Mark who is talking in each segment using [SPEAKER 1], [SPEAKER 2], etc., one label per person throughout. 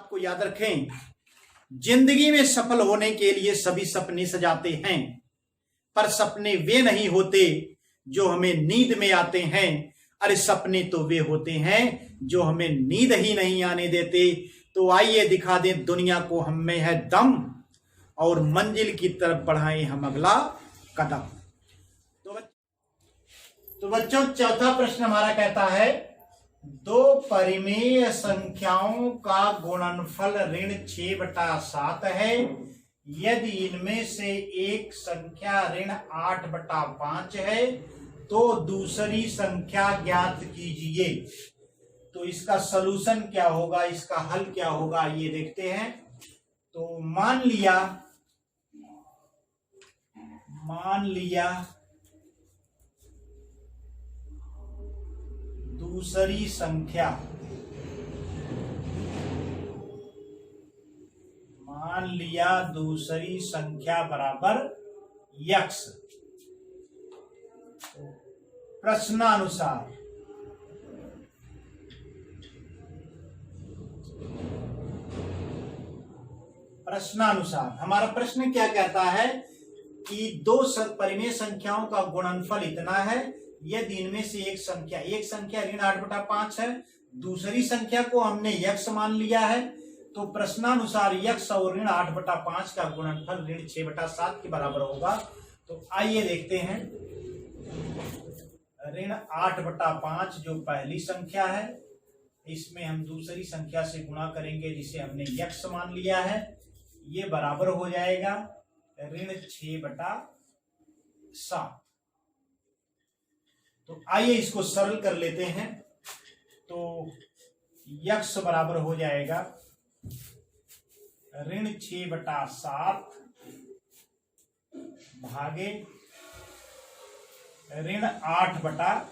[SPEAKER 1] बात को याद रखें, जिंदगी में सफल होने के लिए सभी सपने सजाते हैं, पर सपने वे नहीं होते जो हमें नींद में आते हैं। अरे सपने तो वे होते हैं जो हमें नींद ही नहीं आने देते। तो आइए दिखा दें दुनिया को हम में है दम, और मंजिल की तरफ बढ़ाएं हम अगला कदम। तो बच्चों, चौथा प्रश्न हमारा कहता है, दो परिमेय संख्याओं का गुणनफल ऋण 6/7 है। यदि इनमें से एक संख्या ऋण 8/5 है तो दूसरी संख्या ज्ञात कीजिए। तो इसका सलूशन क्या होगा, इसका हल क्या होगा, ये देखते हैं। तो मान लिया दूसरी संख्या बराबर x। प्रश्नानुसार हमारा प्रश्न क्या कहता है कि दो परिमेय संख्याओं का गुणनफल इतना है, यदि इनमें से एक संख्या ऋण 8/5 है, दूसरी संख्या को हमने x मान लिया है। तो प्रश्नानुसार x और ऋण 8/5 का गुणनफल ऋण 6/7 के बराबर होगा। तो आइए देखते हैं। ऋण 8/5 जो पहली संख्या है, इसमें हम दूसरी संख्या से गुणा करेंगे जिसे हमने x मान लिया है। ये बराबर हो जाएगा ऋण 6/7। तो आइए इसको सरल कर लेते हैं। तो x बराबर हो जाएगा ऋण 6/7 भागे ऋण 8/5।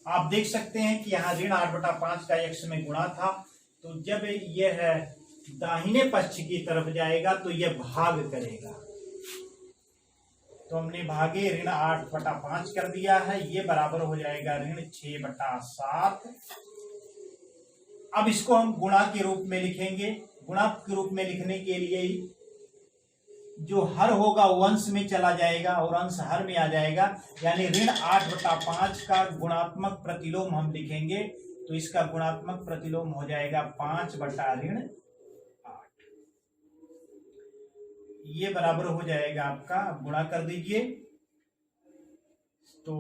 [SPEAKER 1] आप देख सकते हैं कि यहां ऋण 8/5 का x में गुणा था, तो जब यह दाहिने पक्ष की तरफ जाएगा तो यह भाग करेगा। तो हमने भागे ऋण 8/5 कर दिया है, ये बराबर हो जाएगा ऋण 6/7। अब इसको हम गुणा के रूप में लिखेंगे। गुणा के रूप में लिखने के लिए जो हर होगा वो अंश में चला जाएगा और अंश हर में आ जाएगा, यानी ऋण 8/5 का गुणात्मक प्रतिलोम हम लिखेंगे। तो इसका गुणात्मक प्रतिलोम हो जाएगा 5/8। ये बराबर हो जाएगा आपका, गुणा कर दीजिए। तो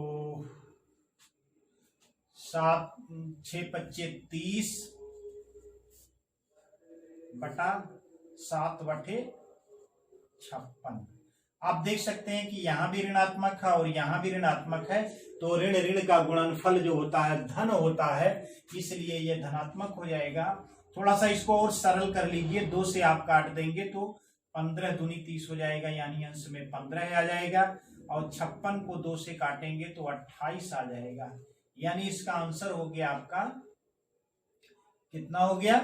[SPEAKER 1] 7 6 25 30 बटा 7/56। आप देख सकते हैं कि यहां भी ऋणात्मक है और यहां भी ऋणात्मक है। तो ऋण ऋण का गुणनफल जो होता है धन होता है, इसलिए यह धनात्मक हो जाएगा। थोड़ा सा इसको और सरल कर लीजिए। 2 से आप काट देंगे तो 15 दूनी 30 हो जाएगा, यानी अंश में 15 आ जाएगा। और 56 को 2 से काटेंगे तो 28 आ जाएगा, यानी इसका आंसर हो गया आपका, कितना हो गया?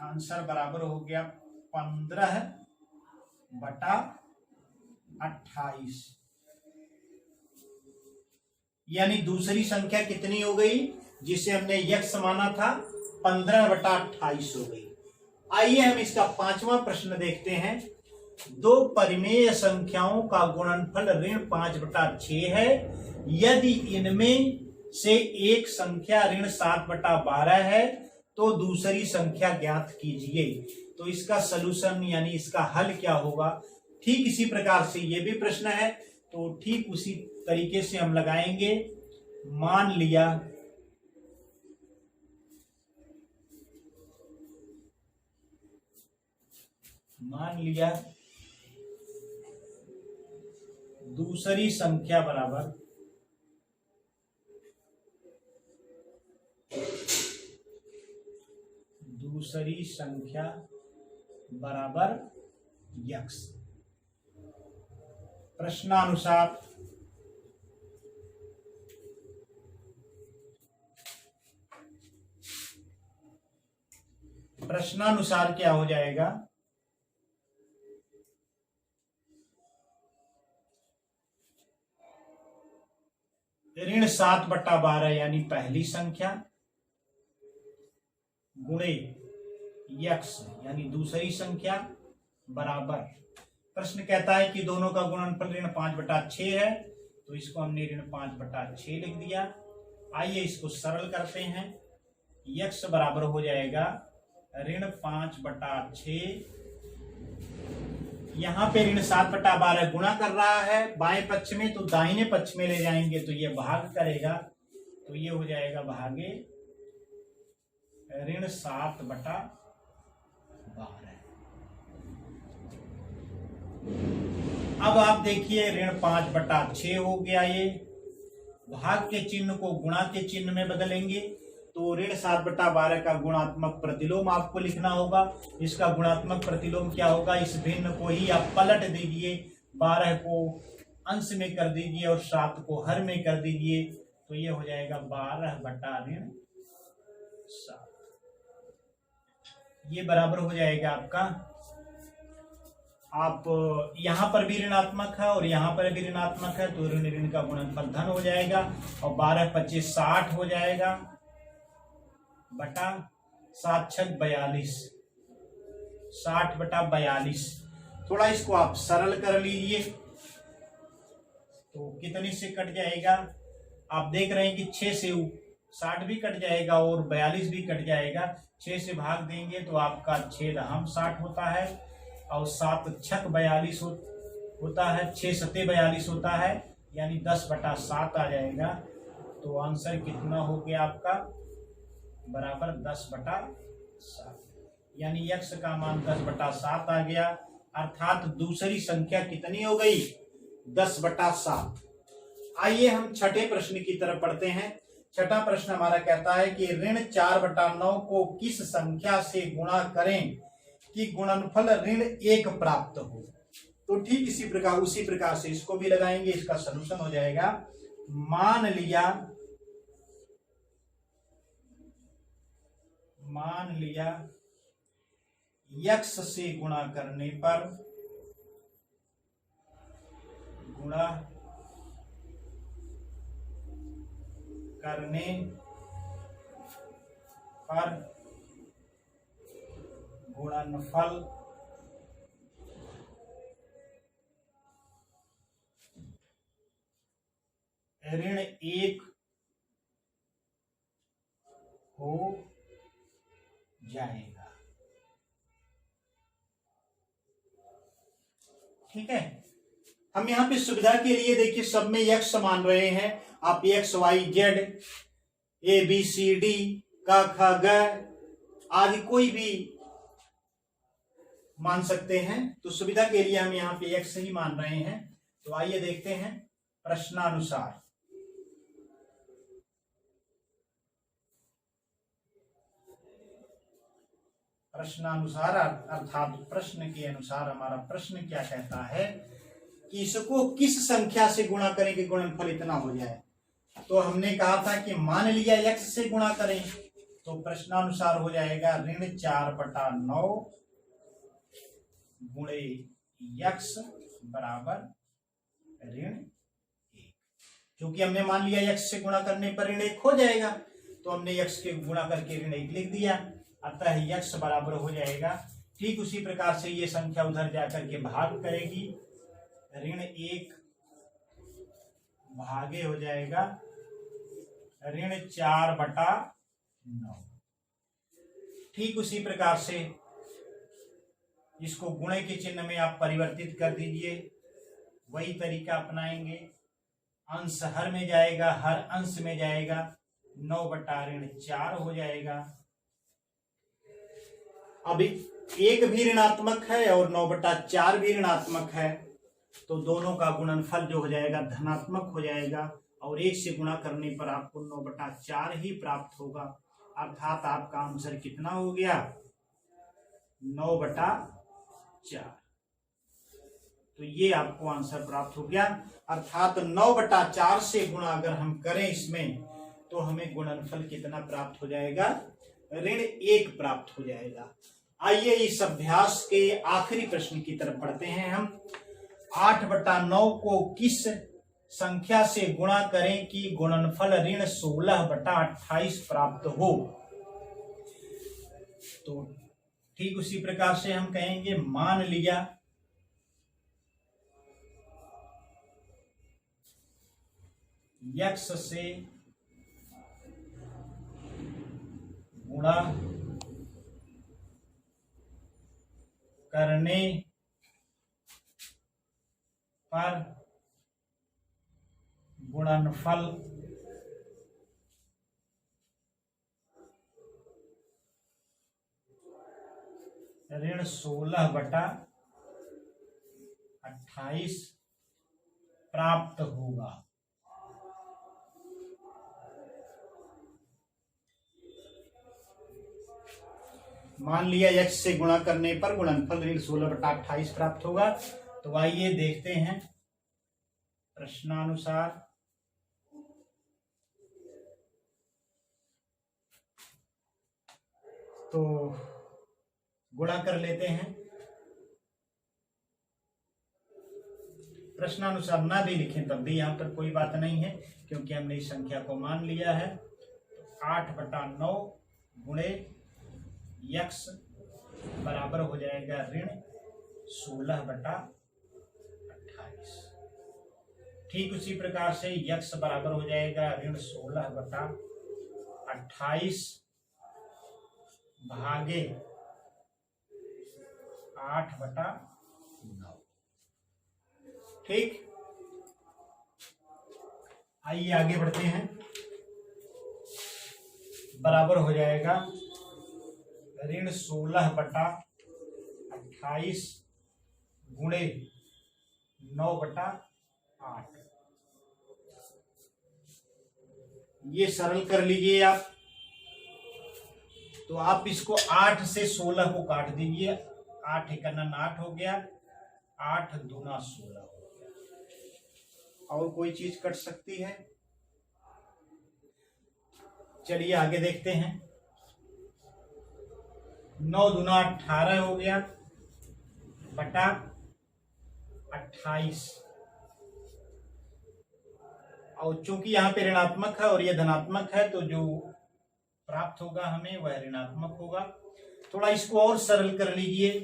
[SPEAKER 1] आंसर बराबर हो गया 15/28। यानी दूसरी संख्या कितनी हो गई जिसे हमने x माना था? 15/28 हो गई। आइए हम इसका पांचवा प्रश्न देखते हैं। दो परिमेय संख्याओं का गुणनफल ऋण 5/6 है। यदि इनमें से एक संख्या ऋण 7/12 है तो दूसरी संख्या ज्ञात कीजिए। तो इसका सलूशन यानी इसका हल क्या होगा? ठीक इसी प्रकार से ये भी प्रश्न है, तो ठीक उसी तरीके से हम लगाएंगे। मान लिया दूसरी संख्या बराबर x। प्रश्नानुसार क्या हो जाएगा? ऋण 7/12 यानी पहली संख्या गुणे यक्स यानी दूसरी संख्या बराबर। प्रश्न कहता है कि दोनों का गुणनफल ऋण 5/6 है, तो इसको हमने ऋण 5/6 लिख दिया। आइए इसको सरल करते हैं। यक्स बराबर हो जाएगा ऋण 5/6, यहाँ पे ऋण 7/12 गुणा कर रहा है बाएं पक्ष में, तो दाहिने पक्ष में ले जाएंगे तो ये भाग करेगा, तो ये हो जाएगा भागे ऋण 7/12। अब आप देखिए ऋण 5/6 हो गया। ये भाग के चिन्ह को गुणा के चिन्ह में बदलेंगे, तो ऋण 7/12 का गुणात्मक प्रतिलोम आपको लिखना होगा। इसका गुणात्मक प्रतिलोम क्या होगा, इस भिन्न को ही आप पलट दीजिए, 12 को अंश में कर दीजिए और 7 को हर में कर दीजिए, तो ये हो जाएगा 12/ऋण 7। ये बराबर हो जाएगा आपका, आप यहां पर भी ऋणात्मक है और यहां पर भी ऋणात्मक है, तो ऋण ऋण का गुणनफल धन हो जाएगा और 12×25 60 हो जाएगा बटा 7×6 42, 60/42। थोड़ा इसको आप सरल कर लीजिए, तो कितने से कट जाएगा, आप देख रहे हैं कि 6 से 60 भी कट जाएगा और 42 भी कट जाएगा। 6 से भाग देंगे तो आपका 6 60 होता है और 7×6 42 होता है, 6×7 42 होता है, यानी 10/7 आ जाएगा। तो आंसर कितना हो गया आपका, बराबर 10/7, यानी यक्स का मान 10/7 आ गया। अर्थात दूसरी संख्या कितनी हो गई, 10/7। आइए हम छठे प्रश्न की तरफ पढ़ते हैं। छठा प्रश्न हमारा कहता है कि ऋण 4/9 को किस संख्या से गुणा करें कि गुणनफल ऋण 1 प्राप्त हो। तो ठीक इसी प्रकार उसी प्रकार से इसको भी लगाएंगे, इसका सलूशन हो जाएगा। मान लिया यक्स से गुणा करने पर गुणनफल ऋण 1 हो जाएगा। ठीक है, हम यहां पे सुविधा के लिए देखिए सब में यक्स मान रहे हैं। आप XYZ ABCD का ख ग आदि कोई भी मान सकते हैं, तो सुविधा के लिए हम यहाँ पे यक्स ही मान रहे हैं। तो आइए देखते हैं प्रश्नानुसार। अर्थात प्रश्न के अनुसार हमारा प्रश्न क्या कहता है कि इसको किस संख्या से गुणा करें कि गुणनफल इतना हो जाए। तो हमने कहा था कि मान लिया यक्स से गुणा करें, तो प्रश्नानुसार हो जाएगा ऋण 4/9 गुणे यक्स बराबर ऋण 1। क्योंकि हमने मान लिया यक्स से गुणा करने पर ऋण 1 हो जाएगा, तो हमने यक्स के गुणा करके ऋण 1 लिख दिया। अतः यक्स बराबर हो जाएगा, ठीक उसी प्रकार से ये संख्या उधर जाकर के भाग करेगी, ऋण 1 भागे हो जाएगा ऋण 4/9। ठीक उसी प्रकार से इसको गुणे के चिन्ह में आप परिवर्तित कर दीजिए, वही तरीका अपनाएंगे। अंश हर में जाएगा, हर अंश में जाएगा, 9/4 हो जाएगा। अभी 1 भी ऋणात्मक है और 9/4 भी ऋणात्मक है, तो दोनों का गुणनफल जो हो जाएगा धनात्मक हो जाएगा और 1 से गुणा करने पर आपको 9/4 ही प्राप्त होगा। अर्थात आपका आंसर कितना हो गया, 9/4। तो ये आपको आंसर प्राप्त हो गया। अर्थात 9/4 से गुणा अगर हम करें इसमें, तो हमें गुणनफल कितना प्राप्त हो जाएगा, ऋण 1 प्राप्त हो जाएगा। आइए इस अभ्यास के आखिरी प्रश्न की तरफ बढ़ते हैं हम। 8/9 को किस संख्या से गुणा करें कि गुणनफल ऋण 16/28 प्राप्त हो। तो ठीक उसी प्रकार से हम कहेंगे मान लिया x से गुणा करने पर गुणनफल ऋण 16/28 प्राप्त होगा। मान लिया x से गुणा करने पर गुणनफल ऋण 16/28 प्राप्त होगा। तो आइए देखते हैं प्रश्नानुसार। तो गुणा कर लेते हैं। प्रश्नानुसार ना भी लिखें तब भी यहां पर कोई बात नहीं है, क्योंकि हमने इस संख्या को मान लिया है। तो 8/9 गुणे x बराबर हो जाएगा ऋण 16/28। ठीक उसी प्रकार से x बराबर हो जाएगा ऋण 16/28 भागे 8/9। ठीक, आइए आगे बढ़ते हैं। बराबर हो जाएगा ऋण 16/28 गुणे 9/8। ये सरल कर लीजिए आप। तो आप इसको 8 से 16 को काट दीजिए। 8 × 9 8 हो गया, 8 दूना 16 हो गया। और कोई चीज कट सकती है? चलिए आगे देखते हैं। 9 दूना 18 हो गया बटा 28। और चूंकि यहाँ पे ऋणात्मक है और ये धनात्मक है, तो जो प्राप्त होगा हमें वह ऋणात्मक होगा। थोड़ा इसको और सरल कर लीजिए।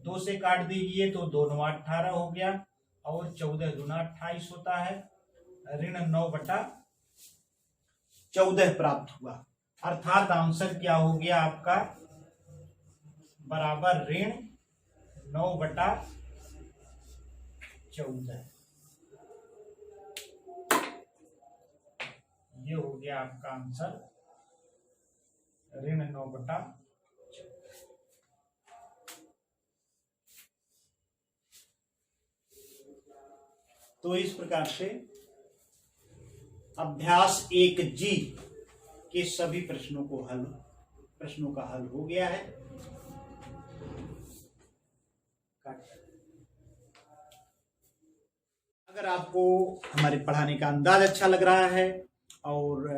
[SPEAKER 1] 2 से काट दीजिए तो 2 9 18 हो गया, और 14 दूना 28 होता है। ऋण 9/14 प्राप्त हुआ। अर्थात आंसर क्या हो गया आपका? बराबर ऋण 9/14। ये हो गया आपका आंसर, ऋण 9/14। तो इस प्रकार से अभ्यास 1G के सभी प्रश्नों का हल हो गया है। अगर आपको हमारे पढ़ाने का अंदाज अच्छा लग रहा है और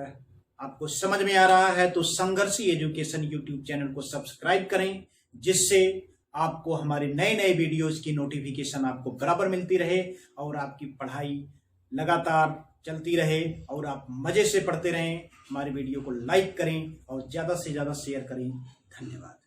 [SPEAKER 1] आपको समझ में आ रहा है, तो संघर्षी एजुकेशन यूट्यूब चैनल को सब्सक्राइब करें, जिससे आपको हमारे नए नए वीडियोस की नोटिफिकेशन आपको बराबर मिलती रहे और आपकी पढ़ाई लगातार चलती रहे और आप मजे से पढ़ते रहें। हमारे वीडियो को लाइक करें और ज़्यादा से ज़्यादा शेयर करें। धन्यवाद।